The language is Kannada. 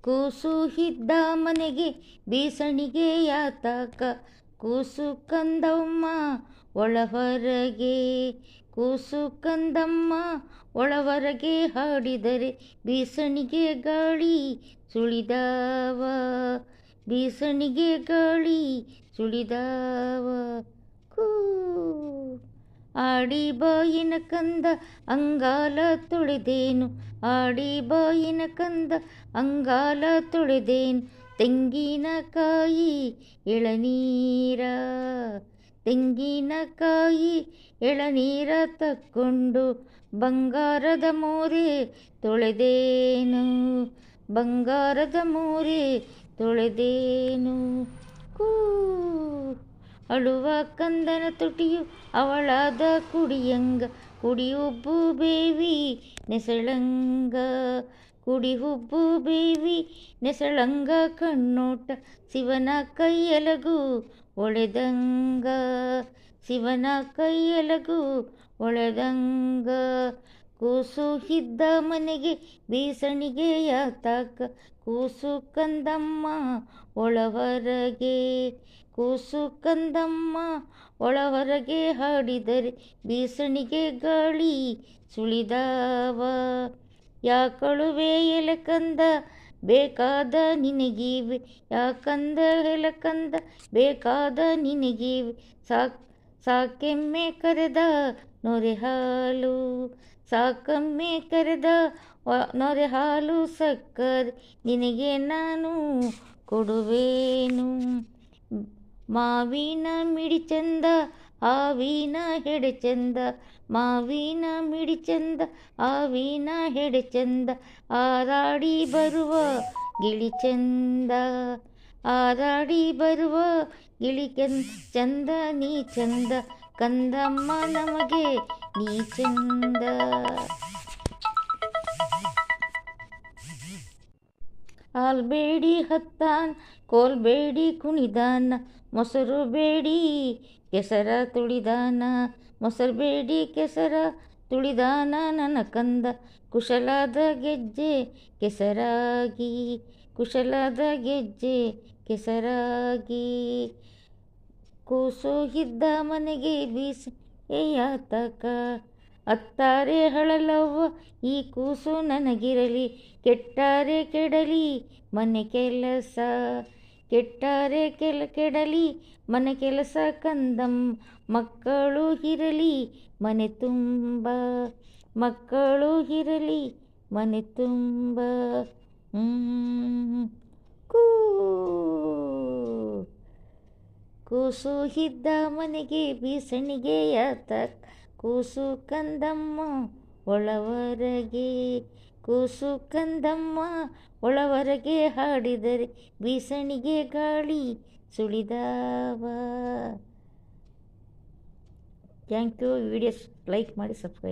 ಕೂಸು ಇದ್ದ ಮನೆಗೆ ಬೀಸಣಿಗೆ ಯಾತಕ, ಕೂಸು ಕಂದಮ್ಮ ಒಳಹೊರಗೆ, ಕೂಸು ಕಂದಮ್ಮ ಒಳಹೊರಗೆ ಹಾಡಿದರೆ ಬೀಸಣಿಗೆ ಗಾಳಿ ಸುಳಿದಾವ, ಬೀಸಣಿಗೆ ಗಾಳಿ ಸುಳಿದಾವ. ಕೂ ಆಡಿ ಬಾಯಿನ ಕಂದ ಅಂಗಾಲ ತೊಳೆದೇನು, ಆಡಿ ಬಾಯಿನ ಕಂದ ಅಂಗಾಲ ತೊಳೆದೇನು, ತೆಂಗಿನಕಾಯಿ ಎಳನೀರ, ತೆಂಗಿನಕಾಯಿ ಎಳನೀರ ತಕ್ಕೊಂಡು ಬಂಗಾರದ ಮೋರೆ ತೊಳೆದೇನು, ಬಂಗಾರದ ಮೋರೆ ತೊಳೆದೇನು. ಕೂ ಅಳುವ ಕಂದನ ತುಟಿಯು ಅವಳಾದ ಕುಡಿಯಂಗ, ಕುಡಿಯುಬ್ಬು ಬೇವಿ ನೆಸಳಂಗ, ಕುಡಿಹುಬ್ಬು ಬೇವಿ ನೆಸಳಂಗ, ಕಣ್ಣೋಟ ಶಿವನ ಕೈಯಲಗು ಒಳೆದಂಗ, ಶಿವನ ಕೈಯಲಗು ಒಳೆದಂಗ. ಕೂಸು ಇದ್ದ ಮನೆಗೆ ಬೀಸಣಿಗೆ ಯಾತಕ, ಕೂಸು ಕಂದಮ್ಮ ಒಳಹೊರಗೆ, ಕೂಸು ಕಂದಮ್ಮ ಒಳಹೊರಗೆ ಹಾಡಿದರೆ ಬೀಸಣಿಗೆ ಗಾಳಿ ಸುಳಿದಾವ. ಯಾಕಳುವೆ ಎಲೆ ಕಂದ ಬೇಕಾದ ನಿನಗೀವೆ, ಯಾಕಂದ ಎಲೆ ಕಂದ ಬೇಕಾದ ನಿನಗೀವೆ, ಸಾಕೆಮ್ಮೆ ಕರೆದ ನೊರೆ ಹಾಲು, ಸಾಕಮ್ಮೆ ಕರೆದ ನೊರೆ ಹಾಲು ಸಕ್ಕರೆ ನಿನಗೆ ನಾನು ಕೊಡುವೇನು. ಮಾವಿನ ಮಿಡಿ ಚಂದ ಹಾವಿನ ಹೆಡೆ ಚಂದ, ಮಾವಿನ ಮಿಡಿ ಚಂದ ಹಾವಿನ ಹೆಡೆ ಚಂದ, ಹಾರಾಡಿ ಬರುವ ಗಿಳಿ ಚಂದ, ಹಾರಾಡಿ ಬರುವ ಗಿಳಿ ಚಂದ, ನೀ ಚಂದ ಕಂದಮ್ಮ ನಮಗೆ ನೀ ಚಂದ. ಹಾಲ್ಬೇಡಿ ಹತ್ತಾನ್ ಕೋಲ್ಬೇಡಿ ಕುಣಿದಾನ, ಮೊಸರು ಬೇಡಿ ಕೆಸರ ತುಳಿದಾನ, ಮೊಸರು ಬೇಡಿ ಕೆಸರ ತುಳಿದಾನ ನನ್ನ ಕಂದ, ಕುಶಲಾದ ಗೆಜ್ಜೆ ಕೆಸರಾಗಿ, ಕುಶಲಾದ ಗೆಜ್ಜೆ ಕೆಸರಾಗಿ. ಕೂಸು ಇದ್ದ ಮನೆಗೆ ಬೀಸಣಿಗೆ ಯಾತಕ, ಅತ್ತಾರೆ ಹಳಲವ್ವ ಈ ಕೂಸು ನನಗಿರಲಿ, ಕೆಟ್ಟಾರೆ ಕೆಡಲಿ ಮನೆ ಕೆಲಸ, ಕೆಟ್ಟಾರೆ ಕೆಡಲಿ ಮನೆ ಕೆಲಸ, ಕಂದಮ್ಮ ಮಕ್ಕಳು ಇರಲಿ ಮನೆ ತುಂಬ, ಮಕ್ಕಳು ಇರಲಿ ಮನೆ ತುಂಬ. ಕೂ ಕೂಸು ಇದ್ದ ಮನೆಗೆ ಬೀಸಣಿಗೆ ಯಾತಕ, ಕೂಸು ಕಂದಮ್ಮ ಒಳಹೊರಗೆ, ಕೂಸು ಕಂದಮ್ಮ ಒಳಹೊರಗೆ ಹಾಡಿದರೆ ಬೀಸಣಿಗೆ ಗಾಳಿ ಸುಳಿದಾವ. Thank you. ವಿಡಿಯೋಸ್ ಲೈಕ್ ಮಾಡಿ, ಸಬ್ಸ್ಕ್ರೈಬ್